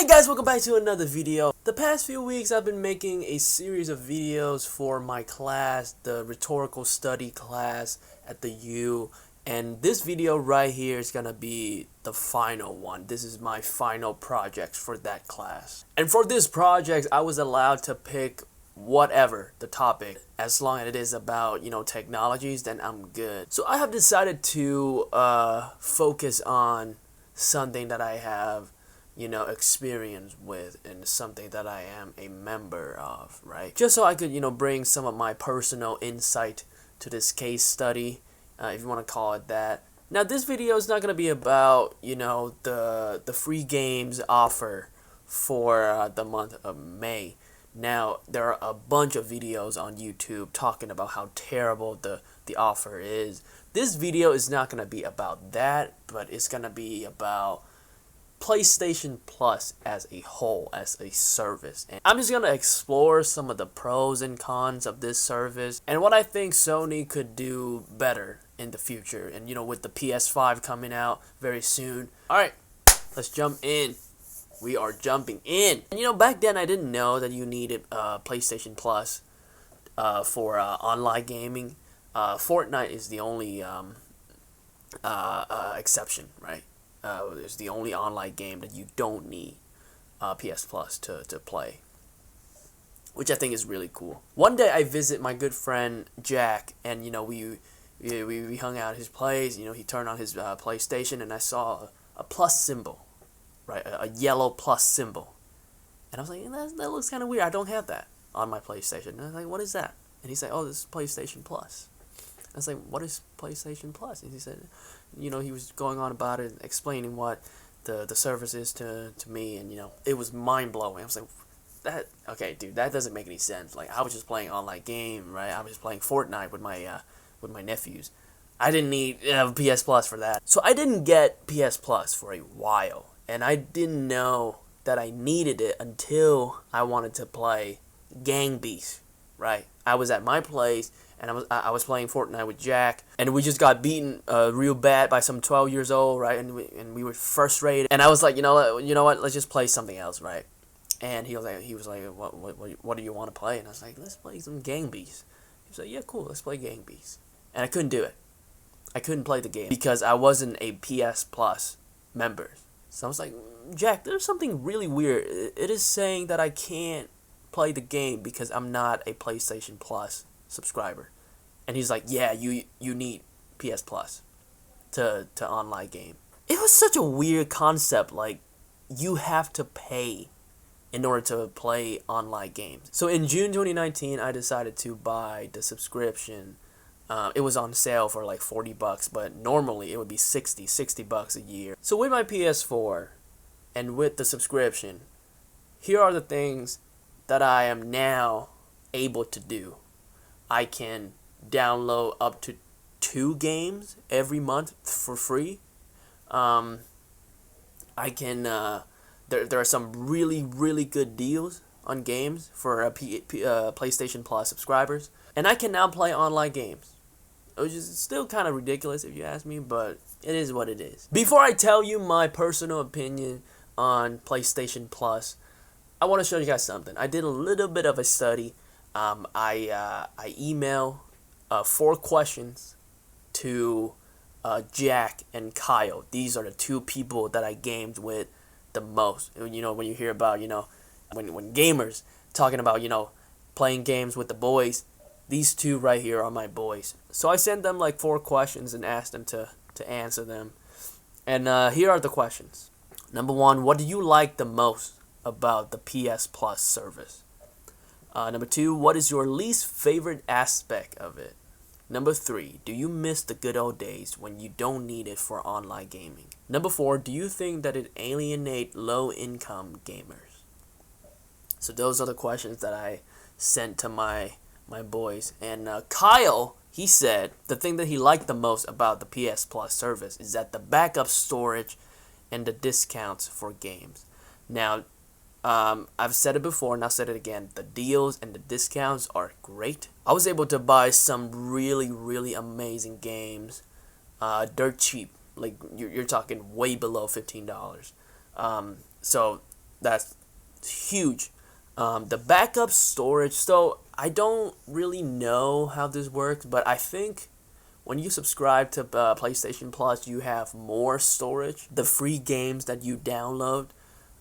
Hey guys, welcome back to another video. The past few weeks I've been making a series of videos for my class, the rhetorical study class at the U, and this video right here is gonna be the final one. This is my final project for that class. And for this project I was allowed to pick whatever the topic, as long as it is about, technologies, then I'm good. So I have decided to focus on something that I have experience with, and something that I am a member of, right? Just so I could, bring some of my personal insight to this case study, if you want to call it that. Now, this video is not going to be about, the free games offer for the month of May. Now, there are a bunch of videos on YouTube talking about how terrible the offer is. This video is not going to be about that, but it's going to be about PlayStation Plus as a whole, as a service. And I'm just going to explore some of the pros and cons of this service and what I think Sony could do better in the future. And with the PS5 coming out very soon. Alright, let's jump in. We are jumping in. And back then I didn't know that you needed PlayStation Plus for online gaming. Fortnite is the only exception, right? It's the only online game that you don't need PS Plus to play, which I think is really cool. One day I visit my good friend Jack, and we hung out at his place. He turned on his PlayStation, and I saw a plus symbol, right? A yellow plus symbol, and I was like, that looks kind of weird. I don't have that on my PlayStation. And I was like, what is that? And he said, oh, this is PlayStation Plus. I was like, what is PlayStation Plus? And he said, he was going on about it, explaining what the service is to me, and it was mind blowing. I was like, okay, that doesn't make any sense. Like, I was just playing online game, right? I was just playing Fortnite with my nephews. I didn't need PS Plus for that. So I didn't get PS Plus for a while, and I didn't know that I needed it until I wanted to play Gang Beasts, right? I was at my place, and I was playing Fortnite with Jack, and we just got beaten real bad by some 12 years old, right? And we were frustrated, and I was like, you know what? Let's just play something else, right? And he was like, what do you want to play? And I was like, let's play some Gang Beasts. He was like, yeah, cool, let's play Gang Beasts. And I couldn't do it. I couldn't play the game because I wasn't a PS Plus member. So I was like, Jack, there's something really weird. It is saying that I can't play the game because I'm not a PlayStation Plus subscriber. And he's like, yeah, you need PS Plus to online game. It was such a weird concept, like you have to pay in order to play online games. So in June 2019 I decided to buy the subscription. It was on sale for like $40, but normally it would be $60 bucks a year. So with my PS4 and with the subscription, here are the things that I am now able to do. I can download up to 2 games every month for free. I can there are some really good deals on games for PlayStation Plus subscribers, and I can now play online games, which is still kind of ridiculous if you ask me, but it is what it is. Before I tell you my personal opinion on PlayStation Plus, I want to show you guys something. I did a little bit of a study. I email 4 questions to Jack and Kyle. These are the 2 people that I gamed with the most. When you hear about, when gamers talking about, playing games with the boys, these 2 right here are my boys. So I sent them like 4 questions and asked them to answer them. And here are the questions. Number 1, what do you like the most about the PS Plus service? Number 2, what is your least favorite aspect of it? Number 3, do you miss the good old days when you don't need it for online gaming? Number 4, do you think that it alienates low-income gamers? So those are the questions that I sent to my boys. And Kyle, he said the thing that he liked the most about the PS Plus service is that the backup storage and the discounts for games. Now, I've said it before and I'll say it again. The deals and the discounts are great. I was able to buy some really amazing games dirt cheap. Like you're talking way below $15. So That's huge. The backup storage. So I don't really know how this works, but I think when you subscribe to PlayStation Plus, you have more storage. The free games that you download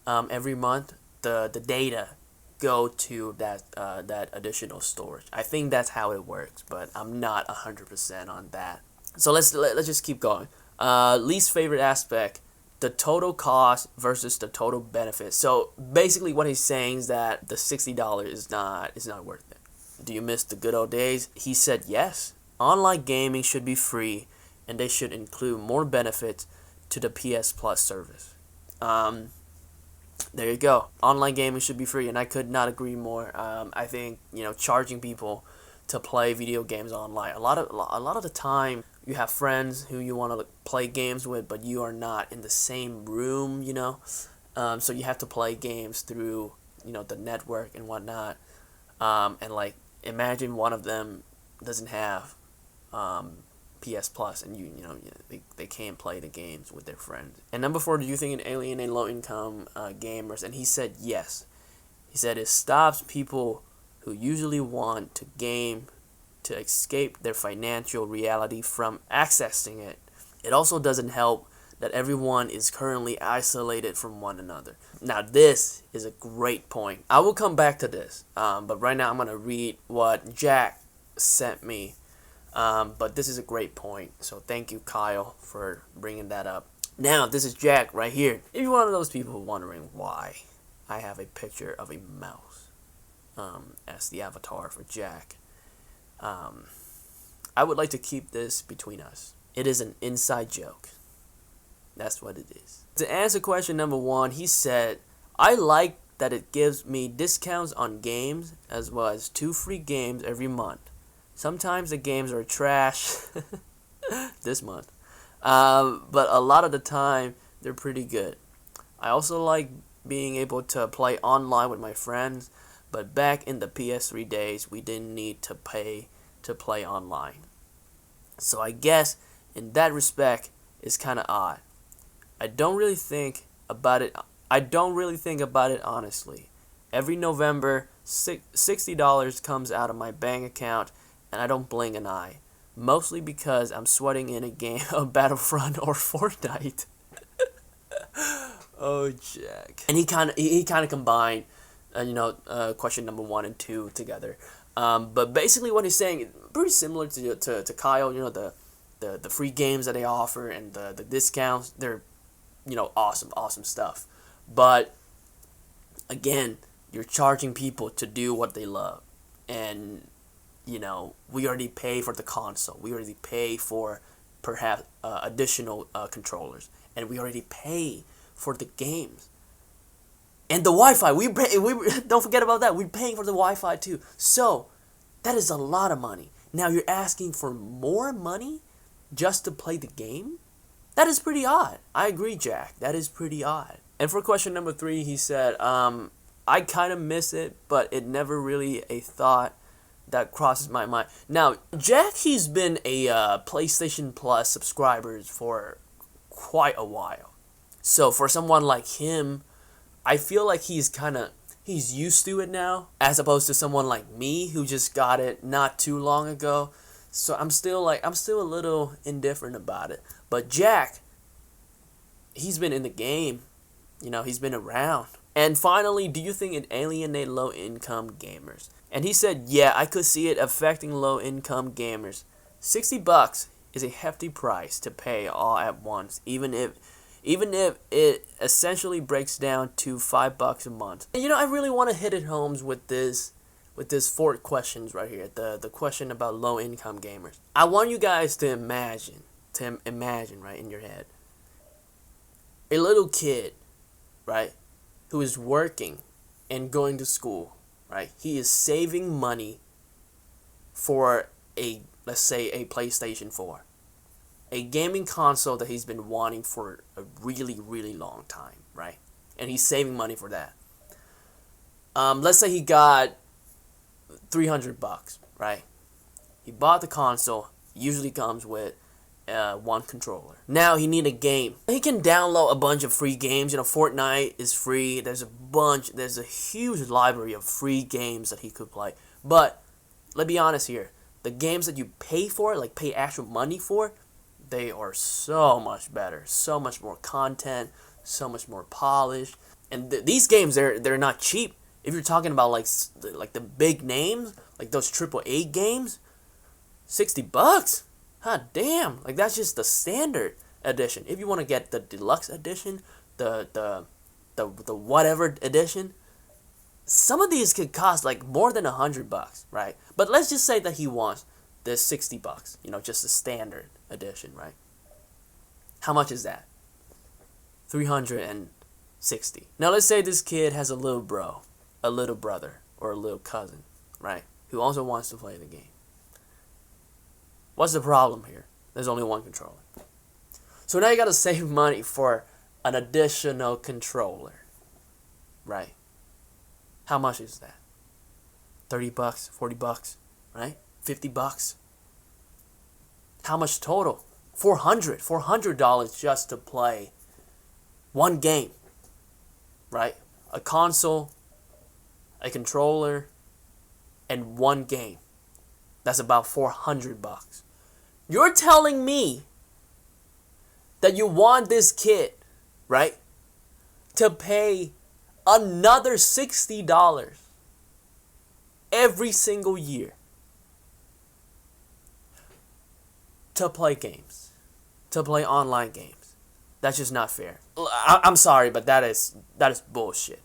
every month, the data go to that additional storage. I think that's how it works, but I'm not 100% on that. So let's just keep going. Least favorite aspect: the total cost versus the total benefit. So basically, what he's saying is that the $60 is not worth it. Do you miss the good old days? He said yes. Online gaming should be free, and they should include more benefits to the PS Plus service. There you go. Online gaming should be free, and I could not agree more. I think charging people to play video games online. A lot of the time, you have friends who you want to play games with, but you are not in the same room. So you have to play games through the network and whatnot. And like imagine one of them doesn't have PS Plus, and they can't play the games with their friends. And number 4, do you think it alienate low income gamers? And he said yes. He said it stops people who usually want to game to escape their financial reality from accessing it. It also doesn't help that everyone is currently isolated from one another. Now this is a great point. I will come back to this, but right now I'm gonna read what Jack sent me. But this is a great point, so thank you, Kyle, for bringing that up. Now, this is Jack right here. If you're one of those people wondering why I have a picture of a mouse as the avatar for Jack, I would like to keep this between us. It is an inside joke. That's what it is. To answer question number 1, he said, I like that it gives me discounts on games as well as 2 free games every month. Sometimes the games are trash this month, but a lot of the time they're pretty good. I also like being able to play online with my friends, but back in the PS3 days, we didn't need to pay to play online. So I guess in that respect, it's kind of odd. I don't really think about it honestly. Every November, $60 comes out of my bank account, and I don't blink an eye. Mostly because I'm sweating in a game of Battlefront or Fortnite. Oh, Jack. And he kind of combined, question number 1 and 2 together. But basically, what he's saying, pretty similar to Kyle. The free games that they offer and the discounts. They're, awesome stuff. But again, you're charging people to do what they love, and we already pay for the console. We already pay for perhaps additional controllers, and we already pay for the games and the Wi-Fi. We don't forget about that. We're paying for the Wi-Fi too. So that is a lot of money. Now you're asking for more money just to play the game? That is pretty odd. I agree, Jack. That is pretty odd. And for question number 3, he said, I kind of miss it, but it never really a thought that crosses my mind. Now, Jack, he's been a PlayStation Plus subscriber for quite a while. So for someone like him, I feel like he's used to it now, as opposed to someone like me who just got it not too long ago. So I'm still a little indifferent about it. But Jack, he's been in the game. He's been around. And finally, do you think it alienate low-income gamers? And he said, yeah, I could see it affecting low-income gamers. $60 is a hefty price to pay all at once, even if it essentially breaks down to $5 a month. And I really want to hit it home with this 4 questions right here. The question about low-income gamers. I want you guys to imagine right in your head, a little kid, right, who is working and going to school, right? He is saving money for let's say a PlayStation 4, a gaming console that he's been wanting for a really, really long time, right? And he's saving money for that. Let's say he got $300, right? He bought the console. Usually comes with one controller. Now he need a game. He can download a bunch of free games. Fortnite is free. There's a huge library of free games that he could play. But let's be honest here. The games that you pay for, like pay actual money for, they are so much better. So much more content, so much more polished. And these games, they're not cheap. If you're talking about like the big names, like those AAA games, $60. Huh, damn. Like that's just the standard edition. If you want to get the deluxe edition, the whatever edition, some of these could cost like more than $100, right? But let's just say that he wants the $60, just the standard edition, right? How much is that? $360. Now let's say this kid has a little bro, a little brother, or a little cousin, right? Who also wants to play the game. What's the problem here? There's only one controller. So now you gotta save money for an additional controller, right? How much is that? $30, $40, right? $50. How much total? $400 just to play one game, right? A console, a controller, and one game. That's about $400. You're telling me that you want this kid, right, to pay another $60 every single year to play games, to play online games. That's just not fair. I'm sorry, but that is bullshit.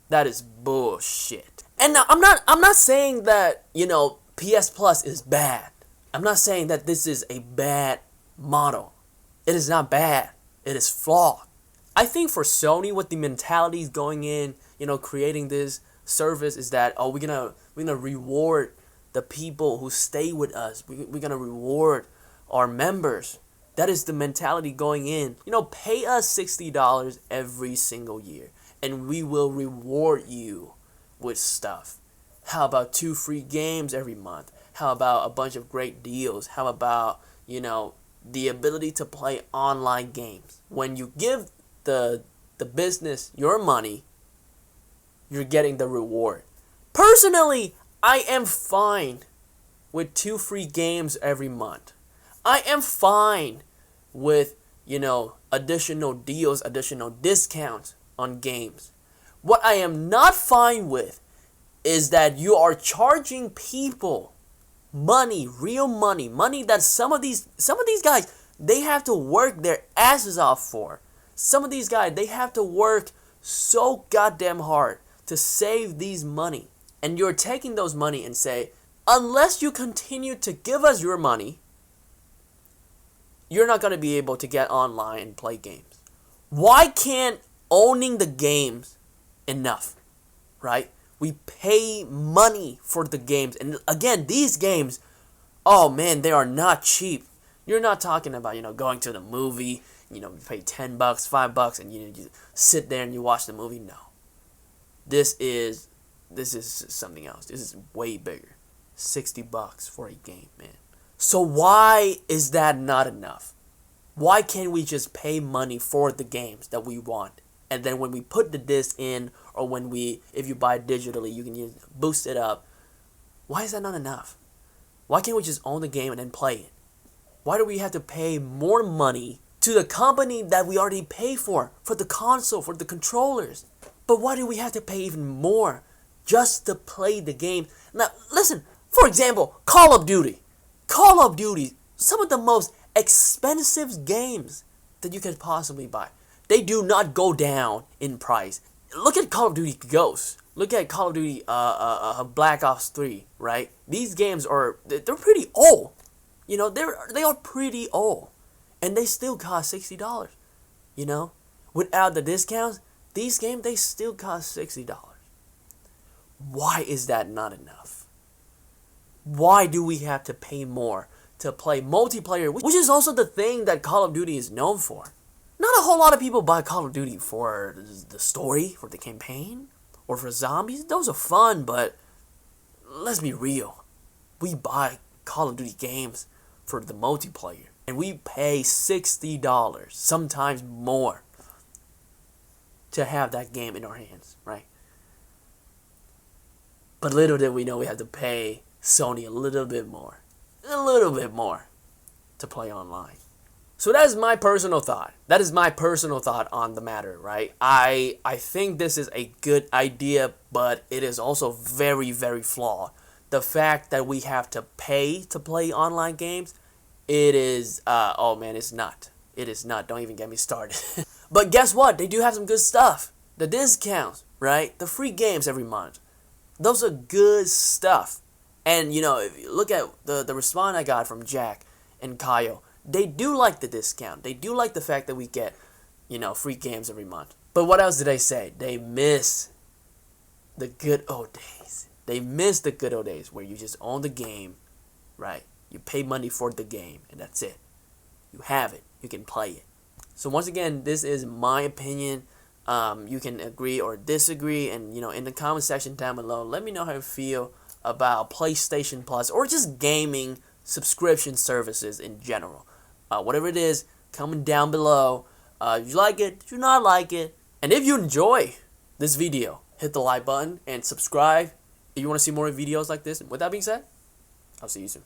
That is bullshit. And now I'm not saying that, PS Plus is bad. I'm not saying that this is a bad model. It is not bad. It is flawed. I think for Sony, what the mentality is going in, creating this service is that, we're gonna reward the people who stay with us. We're gonna reward our members. That is the mentality going in. Pay us $60 every single year, and we will reward you with stuff. How about 2 free games every month? How about a bunch of great deals? How about, the ability to play online games? When you give the business your money, you're getting the reward. Personally, I am fine with 2 free games every month. I am fine with, additional deals, additional discounts on games. What I am not fine with is that you are charging people money, real money that some of these guys, they have to work their asses off for. Some of these guys, they have to work so goddamn hard to save these money. And you're taking those money and say, unless you continue to give us your money, you're not going to be able to get online and play games. Why can't owning the games enough, right? We pay money for the games. And again, these games, oh man, they are not cheap. You're not talking about, going to the movie, you pay $10, $5, and you sit there and you watch the movie. No. This is something else. This is way bigger. $60 for a game, man. So why is that not enough? Why can't we just pay money for the games that we want? And then when we put the disc in, or if you buy it digitally, you can boost it up. Why is that not enough? Why can't we just own the game and then play it? Why do we have to pay more money to the company that we already pay for the console, for the controllers? But why do we have to pay even more just to play the game? Now, listen, for example, Call of Duty. Call of Duty, some of the most expensive games that you can possibly buy. They do not go down in price. Look at Call of Duty Ghosts. Look at Call of Duty Black Ops 3, right? These games they're pretty old. They are pretty old. And they still cost $60. Without the discounts, these games, they still cost $60. Why is that not enough? Why do we have to pay more to play multiplayer, which is also the thing that Call of Duty is known for? Not a whole lot of people buy Call of Duty for the story, for the campaign, or for zombies. Those are fun, but let's be real. We buy Call of Duty games for the multiplayer. And we pay $60, sometimes more, to have that game in our hands, right? But little did we know we had to pay Sony a little bit more to play online. So that is my personal thought. That is my personal thought on the matter, right? I think this is a good idea, but it is also very, very flawed. The fact that we have to pay to play online games, it is, oh man, it's not. It is not. Don't even get me started. But guess what? They do have some good stuff. The discounts, right? The free games every month. Those are good stuff. And, you know, if you look at the response I got from Jack and Kyle, they do like the discount. They do like the fact that we get, you know, free games every month. But what else did they say? They miss the good old days. They miss the good old days where you just own the game, right? You pay money for the game, and that's it. You have it. You can play it. So once again, this is my opinion. You can agree or disagree, and, you know, in the comment section down below, let me know how you feel about PlayStation Plus or just gaming subscription services in general. Whatever it is, comment down below. If you like it, if you not like it, and if you enjoy this video, hit the like button and subscribe if you want to see more videos like this. With that being said, I'll see you soon.